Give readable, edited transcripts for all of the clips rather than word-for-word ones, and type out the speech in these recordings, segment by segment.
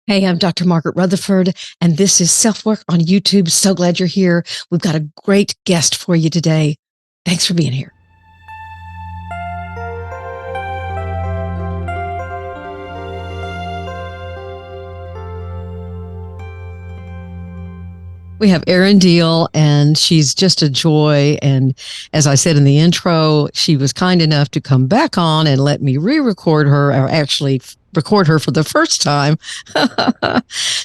Hey, I'm Dr. Margaret Rutherford, and this is SelfWork on YouTube. So glad you're here. We've got a great guest for you today. Thanks for being here. We have Erin Diehl, and she's just a joy. And as I said in the intro, she was kind enough to come back on and let me re-record her, or actually record her for the first time.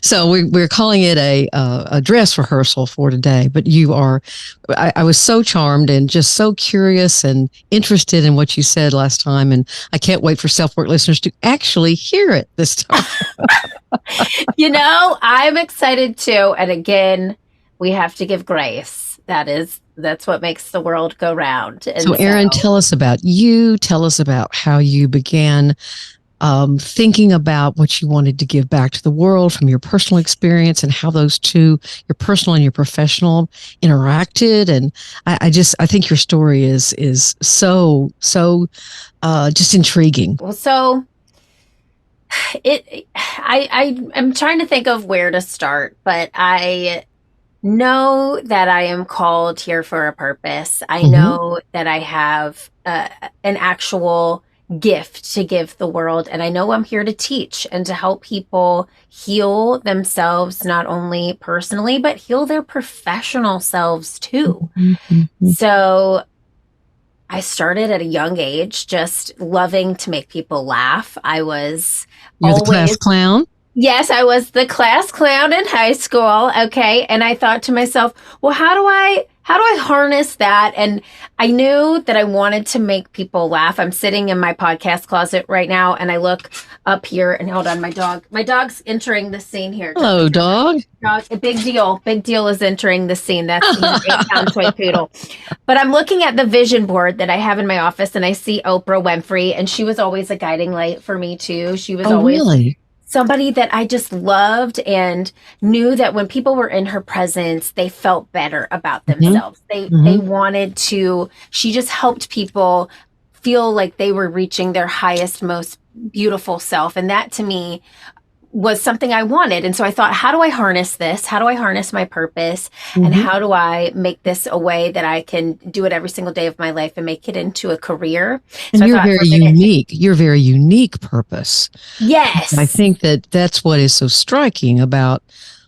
So we're calling it a dress rehearsal for today. But I was so charmed and just so curious and interested in what you said last time. And I can't wait for SelfWork listeners to actually hear it this time. I'm excited too. And again, we have to give grace. That's what makes the world go round. And so Erin, tell us about you. Tell us about how you began thinking about what you wanted to give back to the world from your personal experience and how those two, your personal and your professional, interacted. And I think your story is so just intriguing. Well, so I'm trying to think of where to start, but I know that I am called here for a purpose. I know that I have an actual gift to give the world, and I know I'm here to teach and to help people heal themselves, not only personally, but heal their professional selves too. So I started at a young age, just loving to make people laugh. You're the class clown? Yes, I was the class clown in high school. Okay. And I thought to myself, well, how do I harness that? And I knew that I wanted to make people laugh. I'm sitting in my podcast closet right now, and I look up here, and hold on, my dog's entering the scene here. Hello, dog. Big Deal is entering the scene. That's an 8-pound toy poodle. But I'm looking at the vision board that I have in my office, and I see Oprah Winfrey, and she was always a guiding light for me too. She was always really? Somebody that I just loved and knew that when people were in her presence, they felt better about themselves. They wanted to, she just helped people feel like they were reaching their highest, most beautiful self. And that to me was something I wanted. And so I thought, how do I harness this? How do I harness my purpose? And how do I make this a way that I can do it every single day of my life and make it into a career? And so you're very unique. You're very unique purpose. Yes. I think that's what is so striking about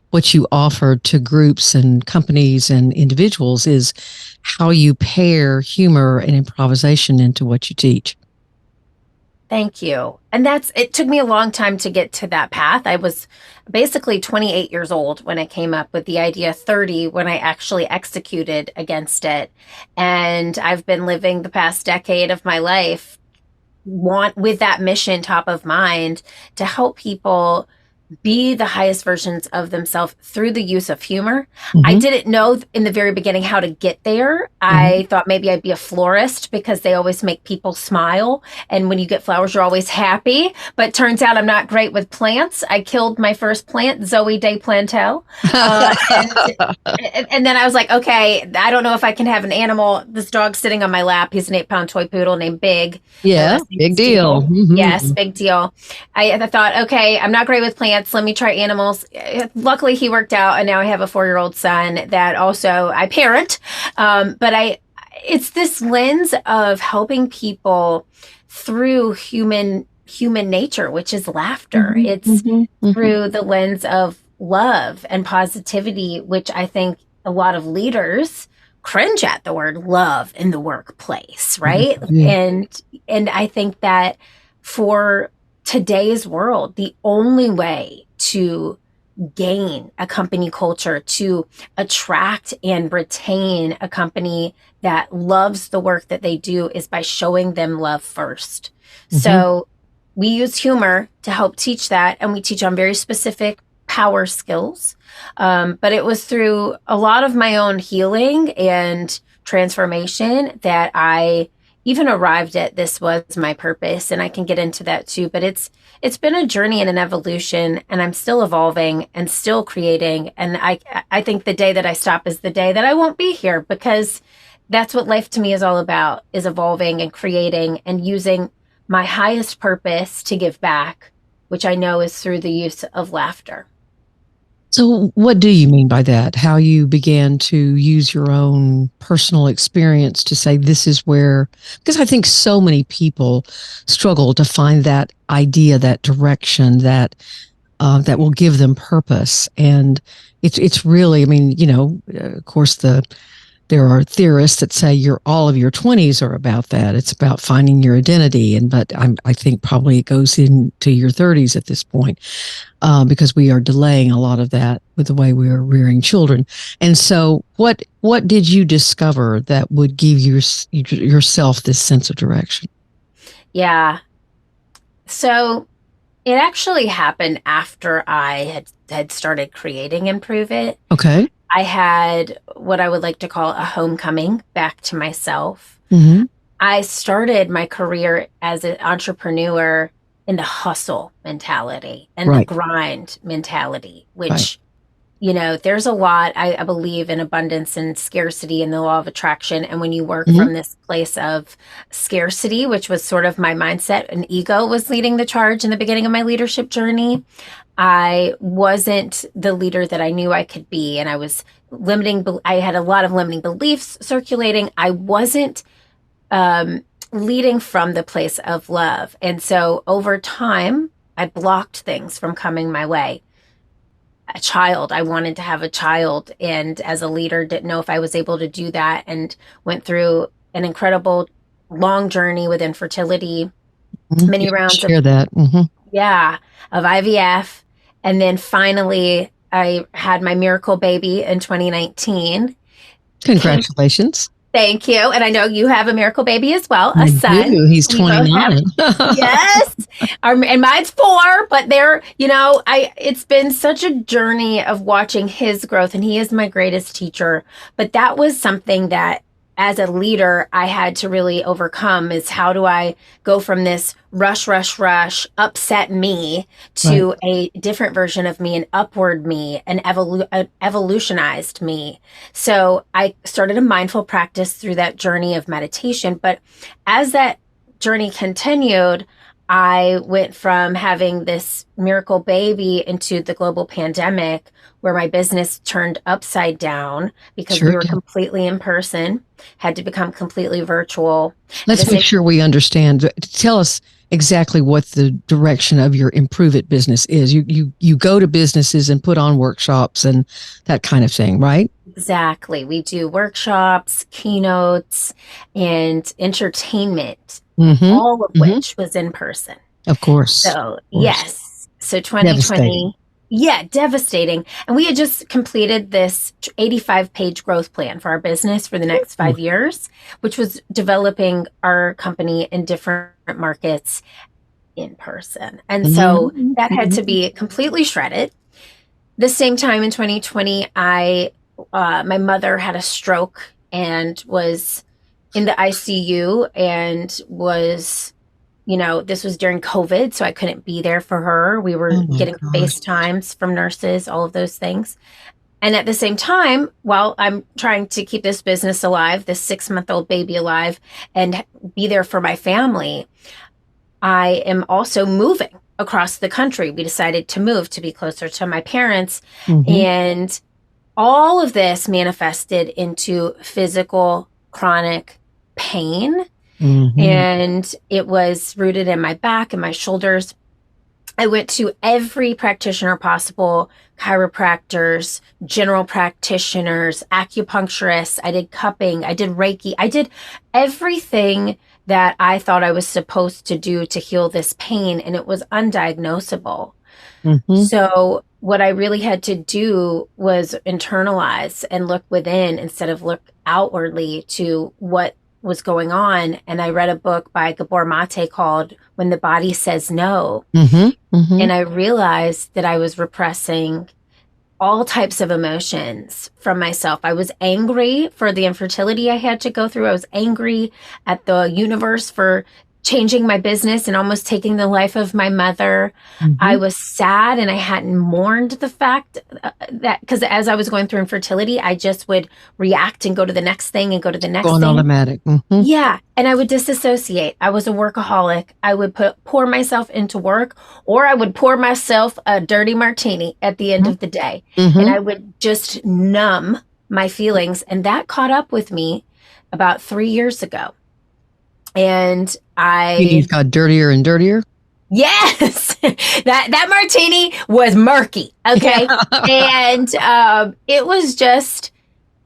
what you offer to groups and companies and individuals is how you pair humor and improvisation into what you teach. Thank you. And it took me a long time to get to that path. I was basically 28 years old when I came up with the idea, 30 when I actually executed against it. And I've been living the past decade of my life with that mission top of mind to help people be the highest versions of themselves through the use of humor. I didn't know in the very beginning how to get there. I thought maybe I'd be a florist because they always make people smile. And when you get flowers, you're always happy. But turns out I'm not great with plants. I killed my first plant, Zoe de Plantel. And then I was like, okay, I don't know if I can have an animal. This dog's sitting on my lap. He's an 8-pound toy poodle named Big. Yeah, Big Deal. Yes, Big Deal. I thought, okay, I'm not great with plants. Let me try animals. Luckily, he worked out, and now I have a 4-year-old son that also I parent. But it's this lens of helping people through human nature, which is laughter. It's through the lens of love and positivity, which I think a lot of leaders cringe at the word love in the workplace, right? And I think that for today's world, the only way to gain a company culture, to attract and retain a company that loves the work that they do, is by showing them love first. So we use humor to help teach that, and we teach on very specific power skills. But it was through a lot of my own healing and transformation that I even arrived at this was my purpose, and I can get into that too. But it's been a journey and an evolution, and I'm still evolving and still creating. And I think the day that I stop is the day that I won't be here, because that's what life to me is all about, is evolving and creating and using my highest purpose to give back which I know is through the use of laughter. So, what do you mean by that? How you began to use your own personal experience to say this is where, because I think so many people struggle to find that idea, that direction, that will give them purpose. And it's really, I mean, of course, there are theorists that say all of your 20s are about that. It's about finding your identity. But I think probably it goes into your 30s at this point, because we are delaying a lot of that with the way we are rearing children. And so what did you discover that would give yourself this sense of direction? Yeah. So it actually happened after I had started creating Improve It. Okay. I had what I would like to call a homecoming back to myself. Mm-hmm. I started my career as an entrepreneur in the hustle mentality and Right. the grind mentality, which, Right. There's a lot. I believe in abundance and scarcity and the law of attraction. And when you work Mm-hmm. from this place of scarcity, which was sort of my mindset, and ego was leading the charge in the beginning of my leadership journey, I wasn't the leader that I knew I could be. And I was I had a lot of limiting beliefs circulating. I wasn't leading from the place of love. And so over time, I blocked things from coming my way. I wanted to have a child. And as a leader, didn't know if I was able to do that, and went through an incredible long journey with infertility, many rounds Share that. Mm-hmm. of IVF. And then finally, I had my miracle baby in 2019. Congratulations. Thank you. And I know you have a miracle baby as well, I a son. do. He's We both 29. Yes. And mine's 4, but it's been such a journey of watching his growth, and he is my greatest teacher. But that was something that, as a leader, I had to really overcome, is how do I go from this rush, upset me to Right. a different version of me, an upward me, an evolutionized me. So I started a mindful practice through that journey of meditation. But as that journey continued, I went from having this miracle baby into the global pandemic, where my business turned upside down because Sure we were did. completely in person, had to become completely virtual. Let's make sure we understand. Tell us exactly what the direction of your Improve It business is. You go to businesses and put on workshops and that kind of thing, right? Exactly. We do workshops, keynotes, and entertainment, Mm-hmm. all of Mm-hmm. which was in person. Of course. So, Of course. yes. So 2020, Devastating. yeah, devastating. And we had just completed this 85-page growth plan for our business for the next 5 years, which was developing our company in different markets in person. And so that had to be completely shredded. The same time in 2020, my mother had a stroke and was in the ICU, and was, this was during COVID, so I couldn't be there for her. We were getting FaceTimes from nurses, all of those things. And at the same time, while I'm trying to keep this business alive, this 6-month-old baby alive, and be there for my family, I am also moving across the country. We decided to move to be closer to my parents. Mm-hmm. And all of this manifested into physical chronic pain. Mm-hmm. And it was rooted in my back and my shoulders. I went to every practitioner possible, chiropractors, general practitioners, acupuncturists. I did cupping. I did Reiki. I did everything that I thought I was supposed to do to heal this pain, and it was undiagnosable. Mm-hmm. So what I really had to do was internalize and look within instead of look outwardly to what was going on. And I read a book by Gabor Mate called When the Body Says No. Mm-hmm. Mm-hmm. And I realized that I was repressing all types of emotions from myself. I was angry for the infertility I had to go through. I was angry at the universe for changing my business and almost taking the life of my mother. I Hmm. was sad and I hadn't mourned the fact that because as I was going through infertility, I just would react and go to the next thing and go to the next Going thing. automatic. Hmm. Yeah, and I would disassociate. I was a workaholic. I would pour myself into work, or I would pour myself a dirty martini at the end of the day, and Hmm. I would just numb my feelings. And that caught up with me about 3 years ago. And It got dirtier and dirtier. yes, that martini was murky. Yeah. Okay, and it was just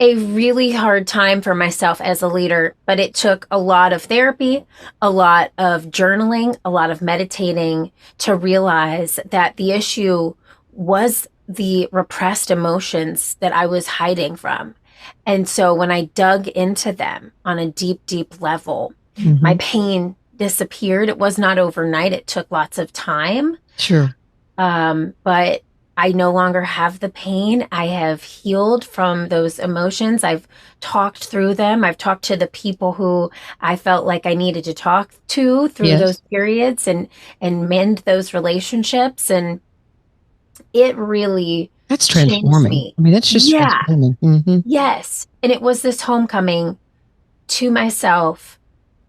a really hard time for myself as a leader, but it took a lot of therapy, a lot of journaling, a lot of meditating to realize that the issue was the repressed emotions that I was hiding from. And so when I dug into them on a deep, deep level, my Hmm. pain disappeared. It was not overnight, it took lots of time. Sure. But I no longer have the pain. I have healed from those emotions. I've talked through them. I've talked to the people who I felt like I needed to talk to through Yes. those periods and mend those relationships. And it really That's changed transforming. me. I mean, that's just Yeah. transforming. Hmm. Yes. And it was this homecoming to myself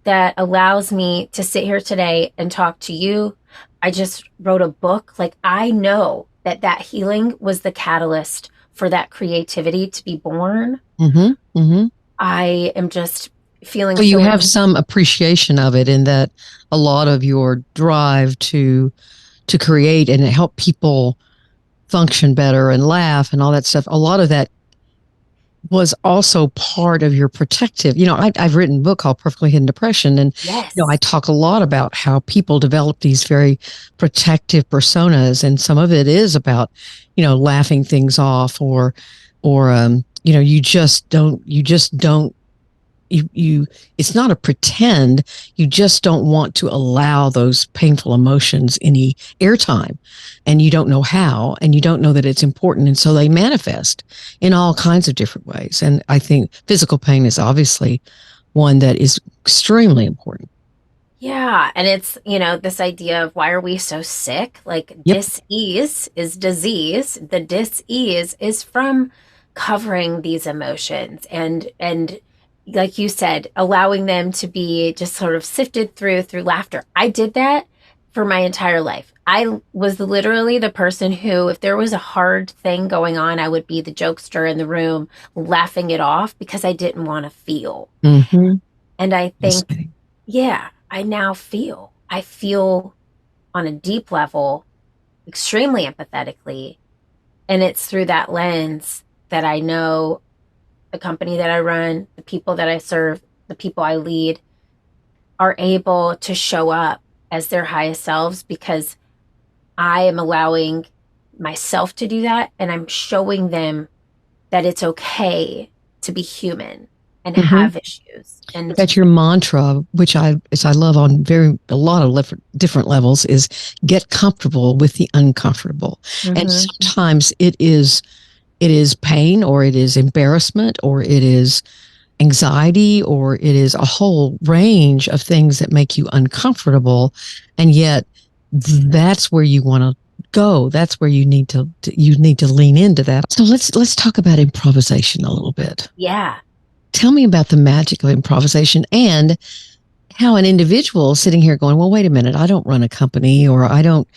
that allows me to sit here today and talk to you. I just wrote a book. Like, I know that that healing was the catalyst for that creativity to be born. Hmm. Hmm. I am just feeling So you so have some appreciation of it in that a lot of your drive to create and help people function better and laugh and all that stuff. A lot of that was also part of your protective. I've written a book called Perfectly Hidden Depression, and I yes. talk a lot about how people develop these very protective personas, and some of it is about, laughing things off, or you just don't you it's not a pretend. You just don't want to allow those painful emotions any airtime, and you don't know how, and you don't know that it's important, and so they manifest in all kinds of different ways. And I think physical pain is obviously one that is extremely important. Yeah. And it's, this idea of why are we so sick? Like, Yep. dis-ease is disease. The dis-ease is from covering these emotions and like you said, allowing them to be just sort of sifted through laughter. I did that for my entire life. I was literally the person who, if there was a hard thing going on, I would be the jokester in the room, laughing it off because I didn't want to feel. Mm-hmm. And I think, Fascinating. yeah, I now feel. I feel on a deep level, extremely empathetically. And it's through that lens that I know the company that I run, the people that I serve, the people I lead are able to show up as their highest selves because I am allowing myself to do that. And I'm showing them that it's okay to be human and Mm-hmm. have issues. And That's your mantra, which I love on a lot of different levels, is get comfortable with the uncomfortable. And mhm, sometimes it is pain, or it is embarrassment, or it is anxiety, or it is a whole range of things that make you uncomfortable. And yet that's where you want to go. That's where you need to lean into that. So let's talk about improvisation a little bit. yeah. Tell me about the magic of improvisation and how an individual sitting here going, well, wait a minute, I don't run a company, or I don't,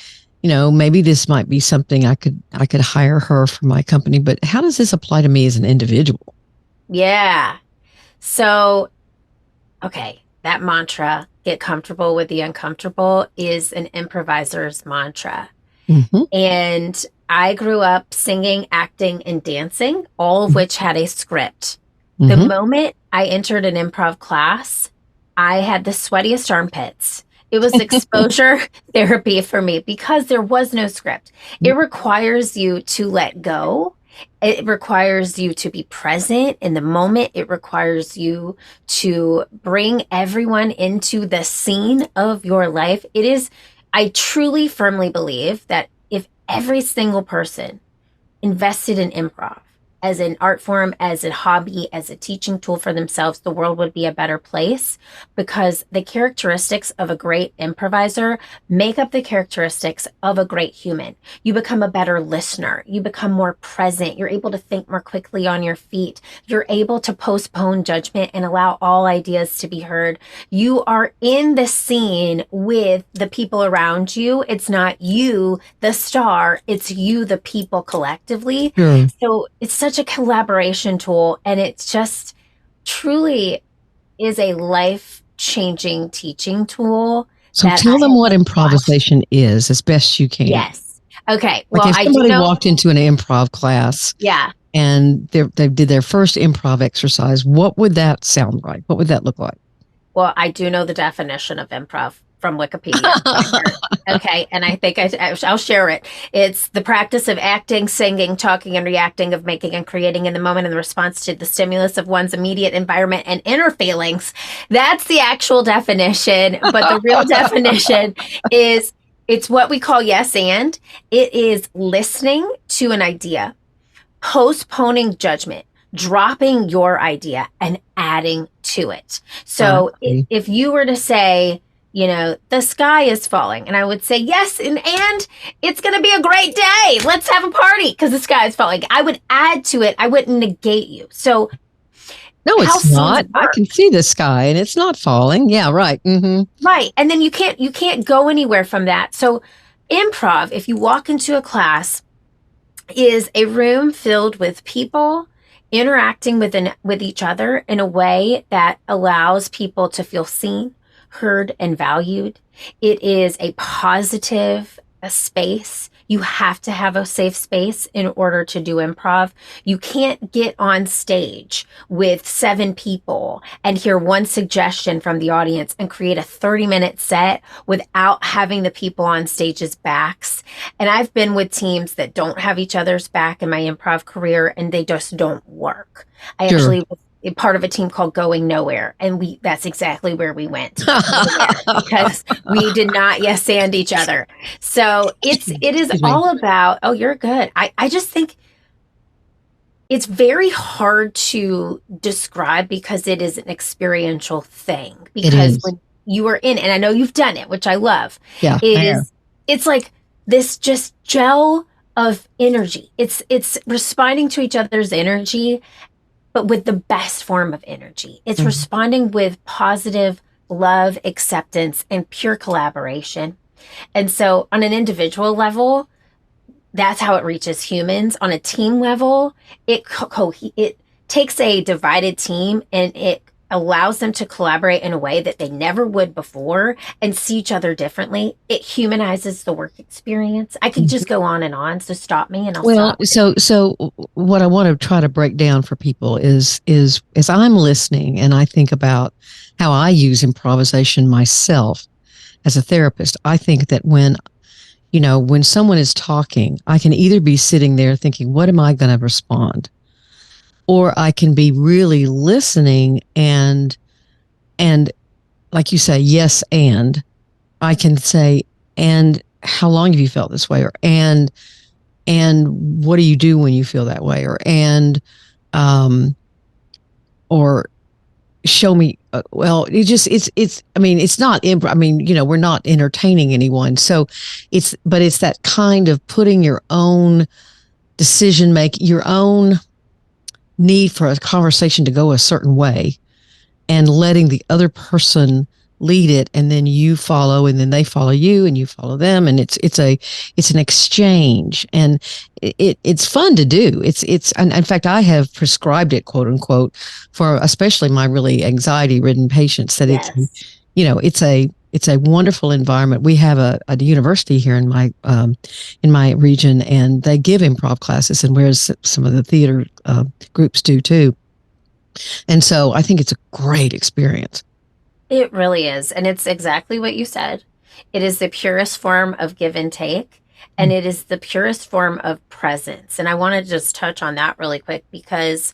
maybe this might be something I could hire her for my company, but how does this apply to me as an individual? Yeah. So, okay, that mantra, get comfortable with the uncomfortable, is an improviser's mantra. Mm-hmm. And I grew up singing, acting, and dancing, all of which had a script. The Mm-hmm. moment I entered an improv class, I had the sweatiest armpits. It was exposure therapy for me because there was no script. It requires you to let go. It requires you to be present in the moment. It requires you to bring everyone into the scene of your life. I truly firmly believe that if every single person invested in improv, as an art form, as a hobby, as a teaching tool for themselves, the world would be a better place, because the characteristics of a great improviser make up the characteristics of a great human. You become a better listener. You become more present. You're able to think more quickly on your feet. You're able to postpone judgment and allow all ideas to be heard. You are in the scene with the people around you. It's not you, the star. It's you, the people collectively. Sure. So it's such a collaboration tool, and it's just truly is a life-changing teaching tool So that tell I them have what watched. improvisation is as best you can. Yes. Okay. Like Well, if I do somebody know. walked into an improv class Yeah. and they did their first improv exercise, what would that sound like? What would that look like? Well, I do know the definition of improv from Wikipedia. Okay. And I think I'll share it. It's the practice of acting, singing, talking, and reacting, of making and creating in the moment in response to the stimulus of one's immediate environment and inner feelings. That's the actual definition. But the real definition is it's what we call yes and. It is listening to an idea, postponing judgment, dropping your idea, and adding to it. So Okay. if you were to say, the sky is falling, and I would say, yes, and it's going to be a great day. Let's have a party because the sky is falling. I would add to it. I wouldn't negate you. So No, how it's not. I can see the sky and it's not falling. Yeah, right. Mm-hmm. Right. And then you can't go anywhere from that. So improv, if you walk into a class, is a room filled with people interacting with each in in a way that allows people to feel seen, heard, and valued. It is a positive space. You have to have a safe space in order to do improv. You can't get on stage with 7 people and hear one suggestion from the audience and create a 30-minute set without having the people on stage's backs. And I've been with teams that don't have each other's back in my improv career, and they just don't work. I Sure. actually was part of a team called Going Nowhere, and that's exactly where we went, because we did not yes and each other. So it is all about, oh, you're good. I just think it's very hard to describe because it is an experiential thing. Because when you are in, and I know you've done it, which I love. Yeah, it's like this just gel of energy. It's responding to each other's energy, but with the best form of energy. It's responding with positive love, acceptance, and pure collaboration. And so on an individual level, that's how it reaches humans. On a team level, it takes a divided team and it allows them to collaborate in a way that they never would before and see each other differently. It humanizes the work experience. I could just go on and on, so stop me and I'll stop. So what I want to try to break down for people is as I'm listening and I think about how I use improvisation myself as a therapist, I think that when someone is talking, I can either be sitting there thinking, what am I going to respond? Or I can be really listening and like you say, yes, and I can say, and how long have you felt this way? Or and what do you do when you feel that way? Or show me. It's not, we're not entertaining anyone. So it's that kind of putting your own decision making, your own need for a conversation to go a certain way and letting the other person lead it, and then you follow, and then they follow you and you follow them, and it's an exchange, and it's fun to do. And in fact, I have prescribed it, quote unquote, for especially my really anxiety ridden patients, that it's a wonderful environment. We have a university here in my region, and they give improv classes, and whereas some of the theater groups do too. And so I think it's a great experience. It really is. And it's exactly what you said. It is the purest form of give and take, and it is the purest form of presence. And I want to just touch on that really quick, because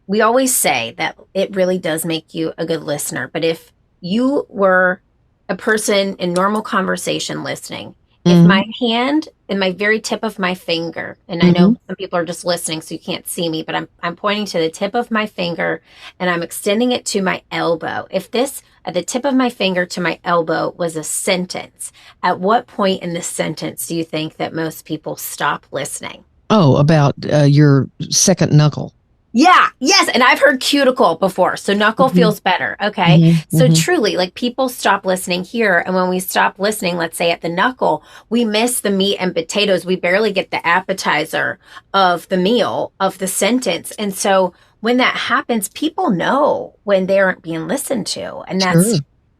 we always say that it really does make you a good listener. But if you were a person in normal conversation listening If Mm-hmm. my hand and my very tip of my finger, and I Mm-hmm. know some people are just listening, so you can't see me, but I'm pointing to the tip of my finger and I'm extending it to my elbow. If this at the tip of my finger to my elbow was a sentence, at what point in the sentence do you think that most people stop listening? Oh, about your second knuckle. Yeah, yes. And I've heard cuticle before. So knuckle Mm-hmm. feels better. Okay. Mm-hmm. So Mm-hmm. truly, like people stop listening here. And when we stop listening, let's say at the knuckle, we miss the meat and potatoes. We barely get the appetizer of the meal, of the sentence. And so when that happens, people know when they aren't being listened to. And Sure.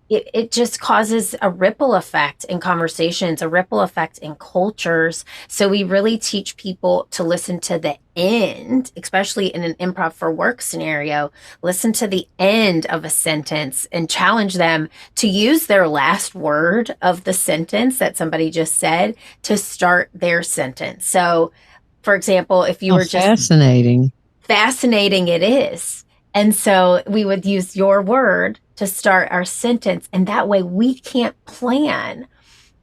it just causes a ripple effect in conversations, a ripple effect in cultures. So we really teach people to listen to the end, especially in an improv for work scenario, listen to the end of a sentence and challenge them to use their last word of the sentence that somebody just said to start their sentence. So, for example, if you Oh, were just fascinating. fascinating, it is. And so we would use your word to start our sentence. And that way we can't plan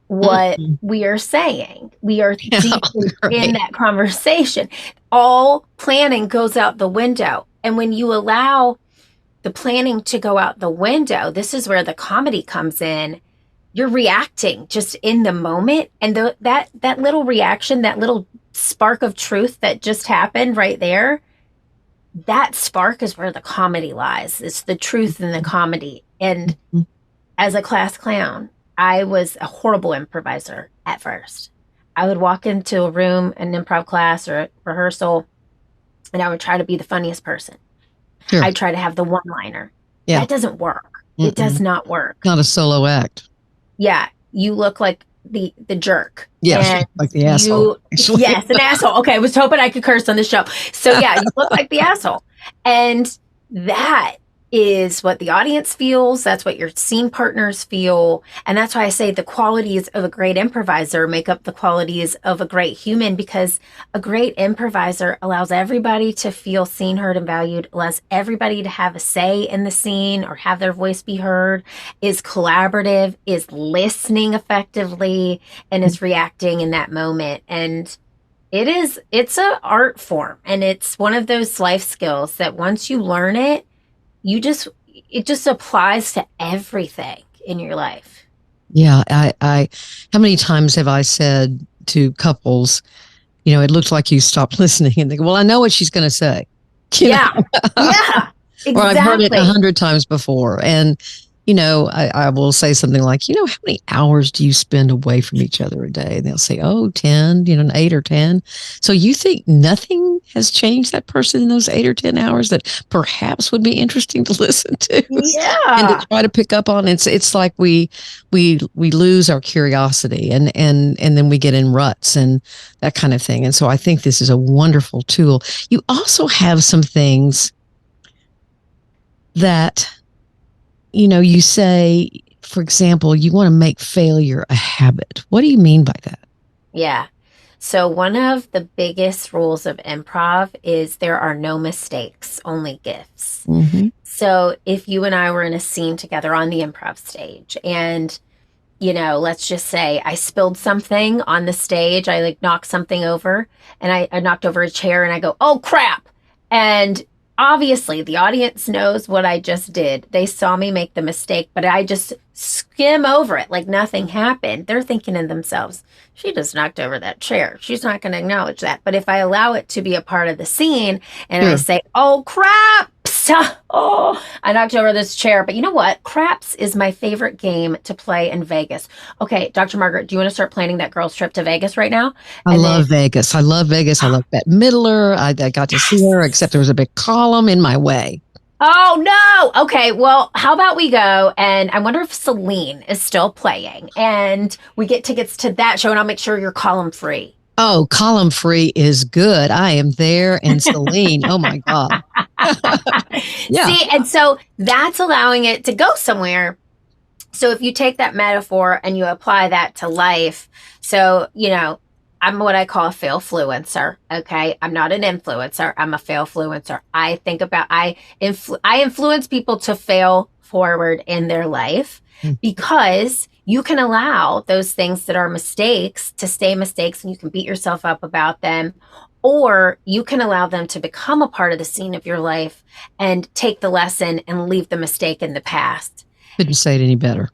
what Mm-hmm. we are saying. We are Yeah, deeply in great. that conversation. All planning goes out the window. And when you allow the planning to go out the window, this is where the comedy comes in. You're reacting just in the moment. And that little reaction, that little spark of truth that just happened right there, that spark is where the comedy lies. It's the truth in the comedy. And Mhm. as a class clown, I was a horrible improviser at first. I would walk into a room, an improv class or a rehearsal, and I would try to be the funniest person. Sure. I'd try to have the one liner. Yeah. That doesn't work. It does Mm-mm. not work. Not a solo act. Yeah, you look like the jerk. Yeah, And like the asshole, you, actually. yes, an asshole. Okay, I was hoping I could curse on the show. So yeah, you look like the asshole. And that is what the audience feels. That's what your scene partners feel. And that's why I say the qualities of a great improviser make up the qualities of a great human, because a great improviser allows everybody to feel seen, heard, and valued, allows everybody to have a say in the scene or have their voice be heard, is collaborative, is listening effectively, and is reacting in that moment. And it's a art form, and it's one of those life skills that once you learn it, it just applies to everything in your life. Yeah, how many times have I said to couples, it looked like you stopped listening, and they go, well, I know what she's going to say, Yeah. Yeah. or I've heard it Exactly. 100 times before. And, I will say something like, how many hours do you spend away from each other a day? And they'll say, oh, 10, 8 or 10. So you think nothing has changed that person in those 8 or 10 hours that perhaps would be interesting to listen to and to Yeah. try to pick up on? It's like we lose our curiosity, and then we get in ruts and that kind of thing. And so I think this is a wonderful tool. You also have some things that you say, for example, you want to make failure a habit. What do you mean by that? Yeah. So one of the biggest rules of improv is there are no mistakes, only gifts. Mm-hmm. So if you and I were in a scene together on the improv stage and let's just say I spilled something on the stage. I like knocked something over and I knocked over a chair and I go, oh crap. And obviously the audience knows what I just did. They saw me make the mistake, but I just skim over it like nothing happened. They're thinking in themselves, she just knocked over that chair. She's not going to acknowledge that. But if I allow it to be a part of the scene and I Sure. say, oh crap, oh, I knocked over this chair. But you know what? Craps is my favorite game to play in Vegas. Okay, Dr. Margaret, do you want to start planning that girl's trip to Vegas right now? I And then, love Vegas. I love Vegas. I love Bette Midler. I got to see her, except there was a big column in my way. oh no. Okay, well, how about we go? And I wonder if Celine is still playing and we get tickets to that show and I'll make sure you're column free. Oh, column free is good. I am there. And Celine, oh my God. Yeah. See, and so that's allowing it to go somewhere. So if you take that metaphor and you apply that to life, so, I'm what I call a failfluencer. Okay. I'm not an influencer. I'm a failfluencer. I influence people to fail forward in their life because you can allow those things that are mistakes to stay mistakes and you can beat yourself up about them, or you can allow them to become a part of the scene of your life and take the lesson and leave the mistake in the past. Couldn't say it any better.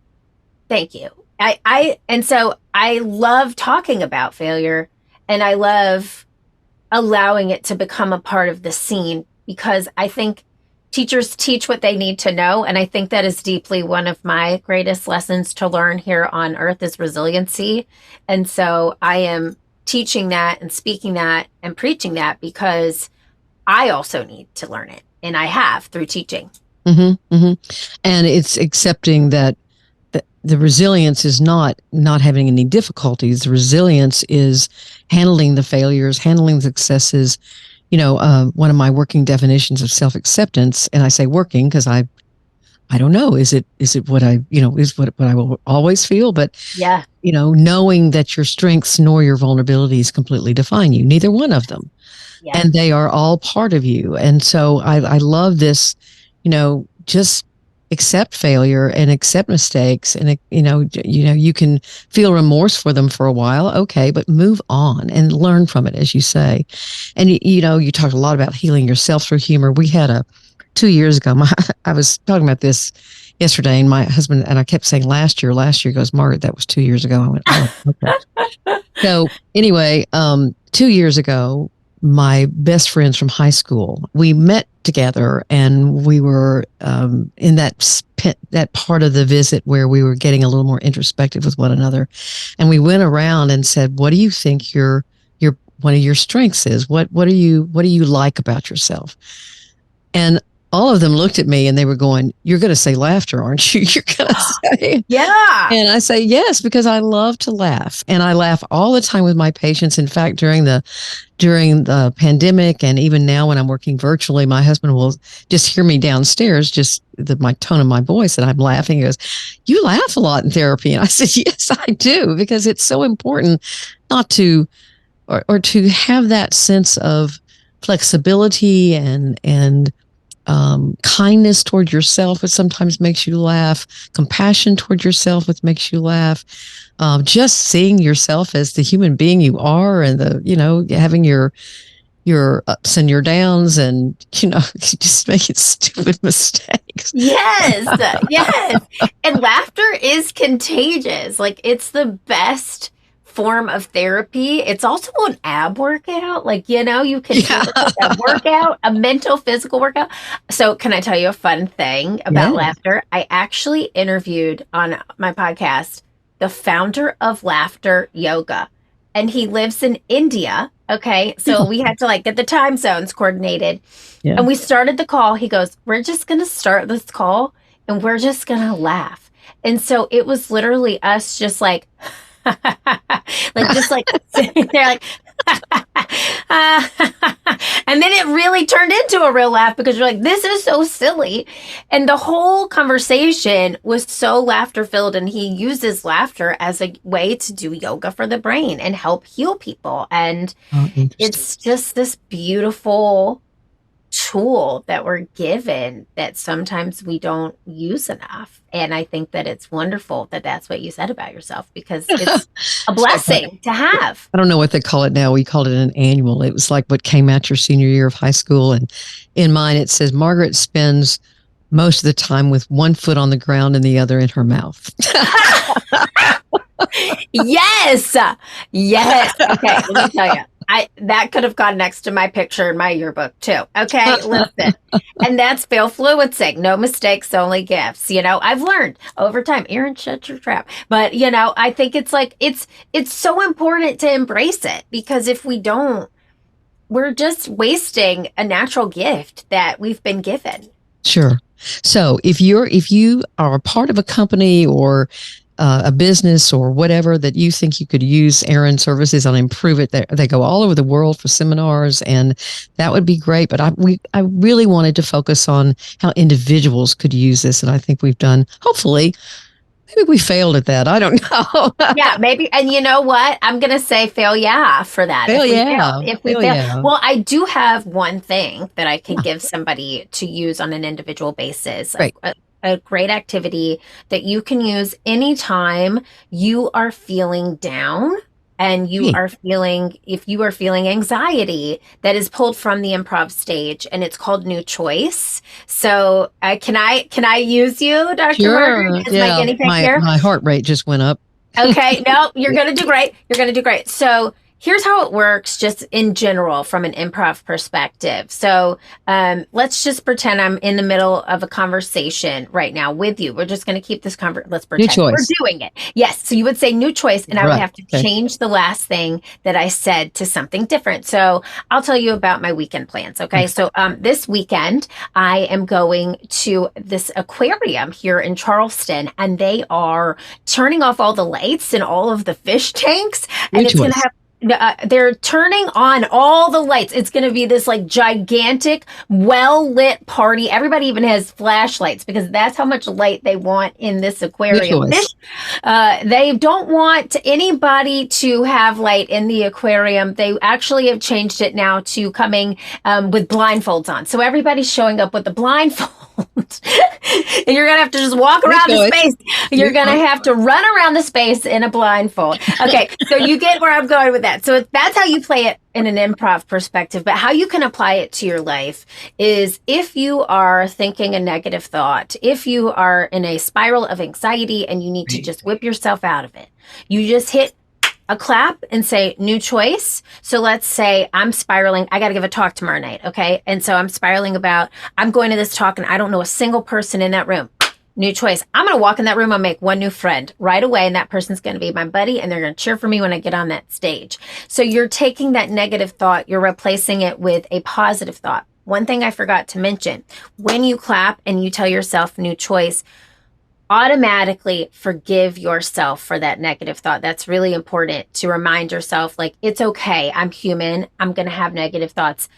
Thank you. And so I love talking about failure, and I love allowing it to become a part of the scene, because I think teachers teach what they need to know. And I think that is deeply one of my greatest lessons to learn here on earth is resiliency. And so I am teaching that and speaking that and preaching that because I also need to learn it. And I have through teaching. Mm-hmm, mm-hmm. And it's accepting that the resilience is not having any difficulties. The resilience is handling the failures, handling the successes. One of my working definitions of self-acceptance, and I say working because I don't know, is it what I, is what I will always feel, but yeah, knowing that your strengths nor your vulnerabilities completely define you, neither one of them. Yeah. And they are all part of you. And so I love this, just accept failure and accept mistakes, and you can feel remorse for them for a while, okay, but move on and learn from it, as you say. And you talked a lot about healing yourself through humor. We had 2 years ago, I was talking about this yesterday, and my husband and I kept saying last year. He goes, Margaret, that was 2 years ago. I went, oh, okay. So anyway, 2 years ago, my best friends from high school, we met together, and we were in that part of the visit where we were getting a little more introspective with one another, and we went around and said, "What do you think your one of your strengths is? What do you like about yourself?" And all of them looked at me and they were going, "You're going to say laughter, aren't you?" You're going to say, yeah. And I say, yes, because I love to laugh, and I laugh all the time with my patients. In fact, during the pandemic, and even now when I'm working virtually, my husband will just hear me downstairs, just my tone of my voice, and I'm laughing. He goes, "You laugh a lot in therapy." And I said, yes, I do, because it's so important not to, or to have that sense of flexibility and kindness toward yourself, which sometimes makes you laugh, compassion toward yourself, which makes you laugh, just seeing yourself as the human being you are, and having your ups and your downs, and just making stupid mistakes. Yes, yes. And laughter is contagious. Like, it's the best form of therapy. It's also an ab workout. Like, you can do a workout, a mental, physical workout. So can I tell you a fun thing about laughter? I actually interviewed on my podcast the founder of laughter yoga, and he lives in India. Okay. So we had to get the time zones coordinated. Yeah. And we started the call. He goes, "We're just going to start this call and we're just going to laugh." And so it was literally us just sitting there and then it really turned into a real laugh, because you're like, this is so silly. And the whole conversation was so laughter filled, and he uses laughter as a way to do yoga for the brain and help heal people. And it's just this beautiful tool that we're given that sometimes we don't use enough. And I think that it's wonderful that that's what you said about yourself, because it's a blessing to have. I don't know what they call it now. We called it an annual. It was like what came out your senior year of high school. And in mine, it says Margaret spends most of the time with one foot on the ground and the other in her mouth. Yes. Yes. Okay. Let me tell you. That could have gone next to my picture in my yearbook too. Okay, listen. And that's Failfluencer. No mistakes, only gifts. I've learned over time. Erin, shut your trap. But I think it's so important to embrace it, because if we don't, we're just wasting a natural gift that we've been given. Sure. So if you are a part of a company or a business or whatever that you think you could use Erin's services on, Improve It. They go all over the world for seminars, and that would be great. But I really wanted to focus on how individuals could use this, and I think we've done, hopefully. Maybe we failed at that. I don't know. Yeah, maybe. And you know what? I'm going to say fail yeah for that. If we fail. Yeah. Well, I do have one thing that I can give somebody to use on an individual basis. Right. a great activity that you can use anytime you are feeling down and you are feeling, if you are feeling anxiety that is pulled from the improv stage, and it's called New Choice. So can I use you, Dr. Margaret, as my guinea pig here? My heart rate just went up. Okay, no, you're going to do great. You're going to do great. So here's how it works just in general from an improv perspective. So let's just pretend I'm in the middle of a conversation right now with you. We're just going to keep this let's pretend we're doing it. Yes. So you would say new choice, and I would have to change the last thing that I said to something different. So I'll tell you about my weekend plans. Okay. So this weekend, I am going to this aquarium here in Charleston, and they are turning off all the lights in all of the fish tanks. And it's going to have they're turning on all the lights. It's going to be this like gigantic, well-lit party. Everybody even has flashlights because that's how much light they want in this aquarium. They don't want anybody to have light in the aquarium. They actually have changed it now to coming with blindfolds on. So everybody's showing up with the blindfold. And you're going to have to just walk around the space. You're going to have to run around the space in a blindfold. Okay, so you get where I'm going with that. So that's how you play it in an improv perspective. But how you can apply it to your life is if you are thinking a negative thought, if you are in a spiral of anxiety and you need to just whip yourself out of it, you just hit a clap and say new choice. So let's say I'm spiraling. I got to give a talk tomorrow night. Okay. And so I'm spiraling about, I'm going to this talk and I don't know a single person in that room. New choice. I'm going to walk in that room and make one new friend right away. And that person's going to be my buddy and they're going to cheer for me when I get on that stage. So you're taking that negative thought, you're replacing it with a positive thought. One thing I forgot to mention, when you clap and you tell yourself new choice, automatically forgive yourself for that negative thought. That's really important to remind yourself, like, it's okay. I'm human. I'm going to have negative thoughts.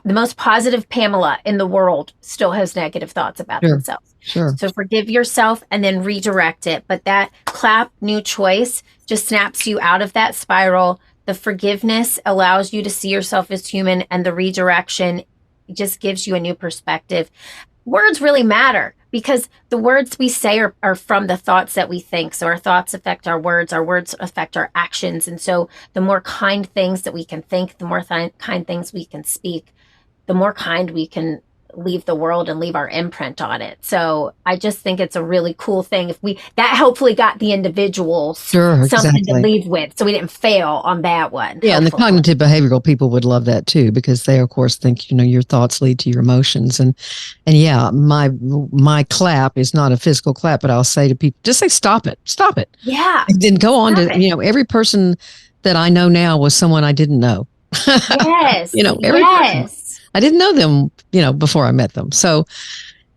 The most positive Pamela in the world still has negative thoughts about themselves. So forgive yourself and then redirect it. But that clap, new choice, just snaps you out of that spiral. The forgiveness allows you to see yourself as human, and the redirection just gives you a new perspective. Words really matter because the words we say are from the thoughts that we think. So our thoughts affect our words affect our actions. And so the more kind things that we can think, the more kind things we can speak, the more kind we can leave the world and leave our imprint on it. So I just think it's a really cool thing if that hopefully got the individuals something to leave with, so we didn't fail on that one. Yeah, and the cognitive behavioral people would love that too, because they of course think, your thoughts lead to your emotions. And yeah, my clap is not a physical clap, but I'll say to people, just say stop it. Yeah. And then go on to every person that I know now was someone I didn't know. Yes. Every person. I didn't know them, before I met them. So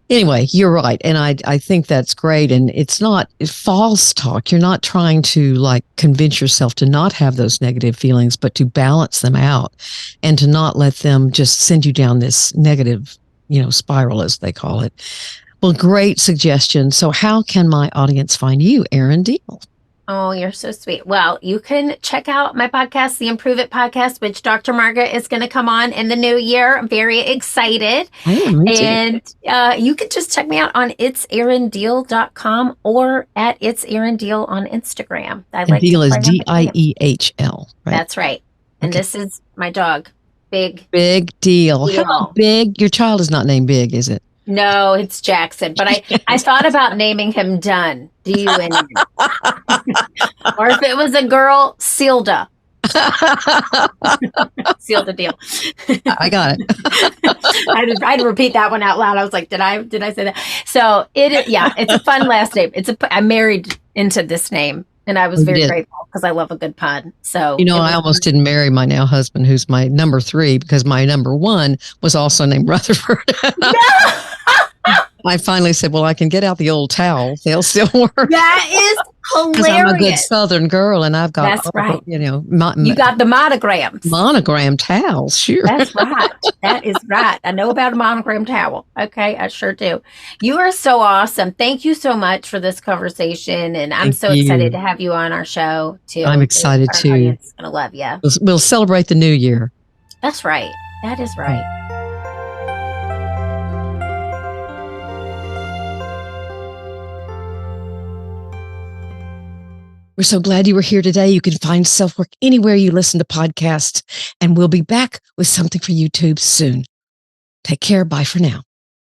anyway, you're right. And I think that's great. And it's not false talk. You're not trying to convince yourself to not have those negative feelings, but to balance them out and to not let them just send you down this negative, spiral, as they call it. Well, great suggestion. So how can my audience find you, Erin Diehl? Oh, you're so sweet. Well, you can check out my podcast, the Improve It podcast, which Dr. Margaret is going to come on in the new year. I'm very excited. And you can just check me out on it'serindiehl.com or at it'serindiehl on Instagram. Diehl is Diehl, right? That's right. And this is my dog, Big Deal. How about Big? Your child is not named Big, is it? No, it's Jackson. But I thought about naming him Dunn. D-U-N-N. Or if it was a girl, Sealda. Seal the deal. I got it. I had to repeat that one out loud. I was like, did I say that? So it's a fun last name. I married into this name. And I was very grateful because I love a good pun. So, I almost didn't marry my now husband, who's my number 3, because my number 1 was also named Rutherford. No! I finally said, well, I can get out the old towels. They'll still work. That is hilarious. Because I'm a good Southern girl and I've got, that's right. you got the monograms. Monogram towels, sure. That's right. That is right. I know about a monogram towel. Okay, I sure do. You are so awesome. Thank you so much for this conversation. And I'm so excited to have you on our show too. I'm excited too. Our audience is going to love you. We'll celebrate the new year. That's right. That is right. We're so glad you were here today. You can find SelfWork anywhere you listen to podcasts, and we'll be back with something for YouTube soon. Take care. Bye for now.